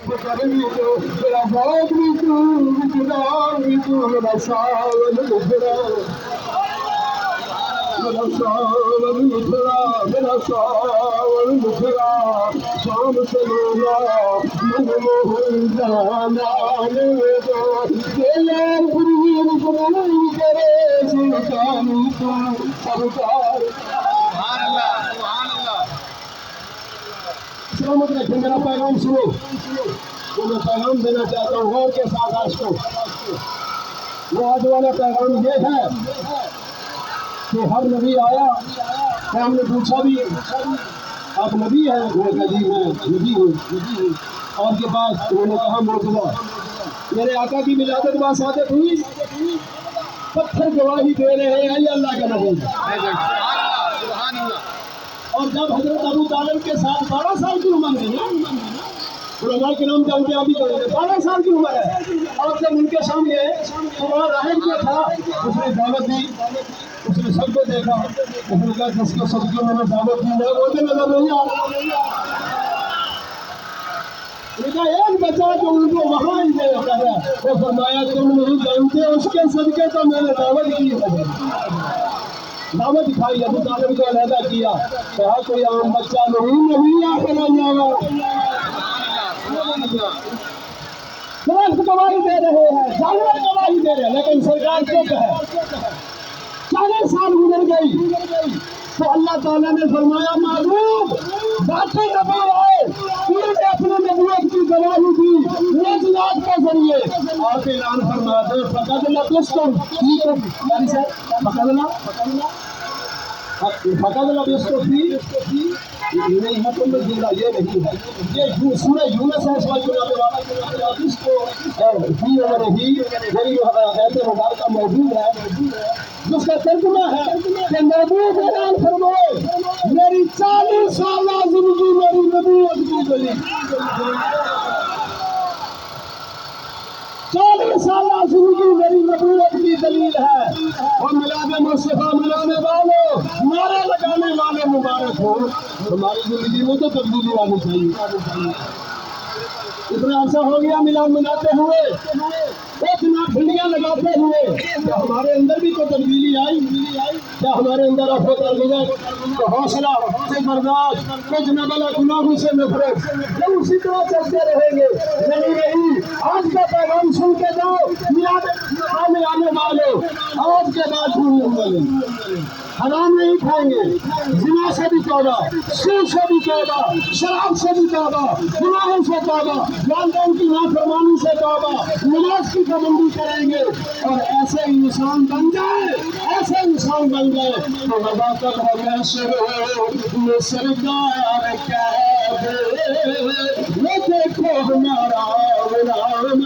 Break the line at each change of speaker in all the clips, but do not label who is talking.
بکرمی تو میرا ذوق بھی تو وجدان بھی تو میرا ساون اجڑا میرا ساون اجڑا میرا ساون اجڑا شام سے لولا من موہن جانا لے دو دلے پوری بنائی کرے سلطانی تو سرکار سلامت رکھیں میرا پیغام سنو جو میں پیغام دینا چاہتا ہوں غور کے ساتھ آج کو وہ آج والا پیغام یہ ہے کہ ہر نبی آیا کہ ہم نے پوچھا بھی آپ نبی ہیں وہ کہا جی میں نبی ہوں اور کے بعد انہوں نے کہا معجزہ میرے آقا کی ولادت باصادق ہوئی پتھر گواہی دے رہے ہیں یہ اللہ کا نبی اور جب حضرت ابو طالب کے ساتھ 12 سال کی عمر ہے علماء کرام جانتے ہیں ابھی 12 سال کی عمر ہے اور جب ان کے سامنے وہاں راہب کیا تھا اس نے دعوت دی اس نے سب کو دیکھا اس نے کہا جس کے صدقے میں نے دعوت دی ہے وہ بھی نظر نہیں آ ایک بچہ جو ان کو وہاں ہی دے رہا ہے وہ فرمایا تم نہیں جانتے اس کے صدقے تو میں نے دعوت کی ہے دعوت دکھائی ابو طالب کو علیحدہ کیا کہا کوئی عام بچہ نہیں آ کر درخت گواہی دے رہے ہیں جانور گواہی دے رہے ہیں لیکن سرکار کیوں کہے 40 سال گزر گئی تو اللہ تعالیٰ نے فرمایا معلوم باقی نبی آئے انہوں نے اپنے نبوت کی گواہی دی معجزات کے ذریعے آپ اعلان فرما دے فقد لبثتم فقد لبثتم فی نہیں مطلب زندہ یہ نہیں ہے یہ سورہ یونس ہے اس وقت اس کو فی اور ہی میری ایت مبارکہ موجود ہے جس کا ترجمہ ہے کہ محبوب اعلان فرمائے میری 40 سالہ زندگی میری نبوت کی دلیل 40 سالہ زندگی میری نبوت کی دلیل ہے اور میلاد مصطفیٰ منانے والوں نعرے لگانے والے مبارک ہو ہماری زندگی میں تو تبدیلی آنی چاہیے اتنا عرصہ ہو گیا میلاد مناتے ہوئے اتنا بھنڈیاں لگاتے ہوئے کیا ہمارے اندر بھی کوئی تبدیلی آئی کیا ہمارے اندر افت اور حوصلہ سے برداشت کہ جناب اللہ گناہوں سے نفرت جب اسی طرح چلتے رہیں گے نہیں آج کا پیغام سن کے جاؤ میلاد آنے والے آج کے بعد حرام نہیں کھائیں گے زنا سے بھی توبہ سود سے بھی توبہ شراب سے بھی توبہ گناہوں سے توبہ والدین کی نافرمانی سے توبہ نماز کی پابندی کریں گے اور ایسے انسان بن جائے تو نباتت ہو گیا یہ سرکار کہہ وہ دیکھو ہمارا غلام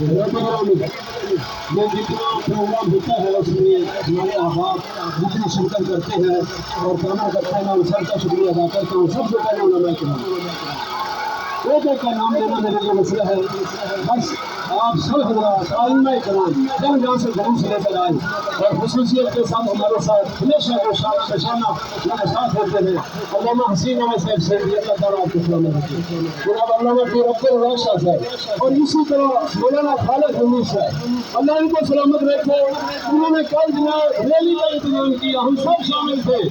یہ جتنا پروگرام ہوتا ہے اس میں ہمارے احباب جتنی شرکت کرتے ہیں اور کانا کرتے ہیں میں ان سب کا شکریہ ادا کرتا ہوں سب سے پہلے علماء کرام ایک کا نام لینا میرے لیے مسئلہ ہے بس آپ سب حضرات علماء کرام جب یہاں سے جلوس لے کر آئے اور خصوصیت کے ساتھ ہمارے ساتھ ہمیشہ کو شانہ میرے ساتھ ہوتے ہیں علامہ حسین احمد صاحب سے اللہ تعالیٰ آپ کو سلامت رکھے جناب علامہ پیر عبد الرشا صاحب اور اسی طرح مولانا خالد حنیف صاحب اللہ ان کو سلامت رکھے انہوں نے کل جناب ریلی کا اہتمام کیا ہم سب شامل تھے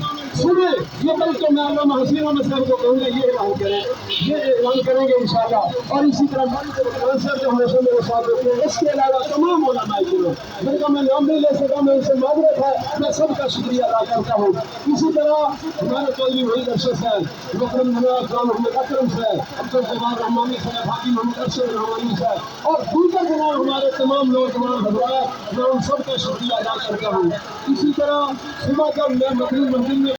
سنیں یہ کل تو میں علامہ حسین احمد صاحب کو کہوں گا یہ اعلان کریں، یہ اعلان کریں گے انشاءاللہ. اور اسی طرح صاحب جو ہمیشہ میرے ساتھ ہوتے ہیں، اس کے علاوہ تمام علماء کرام جن کا میں نام نہیں لے سکا، میں ان سے معذرت ہے، میں سب کا شکریہ ادا کرتا ہوں. اسی طرح ہمارے چودھری وحید ارشد صاحب، محترم جناب خان محمد اکرم صاحب، عبدالجبار رحمانی صاحب، حاکم محمد ارشد رحمانی صاحب اور دیگر جناب ہمارے تمام نوجوان حضرات، میں ان سب کا شکریہ ادا کرتا ہوں. اسی طرح صبح جب میں مغرب منزل میں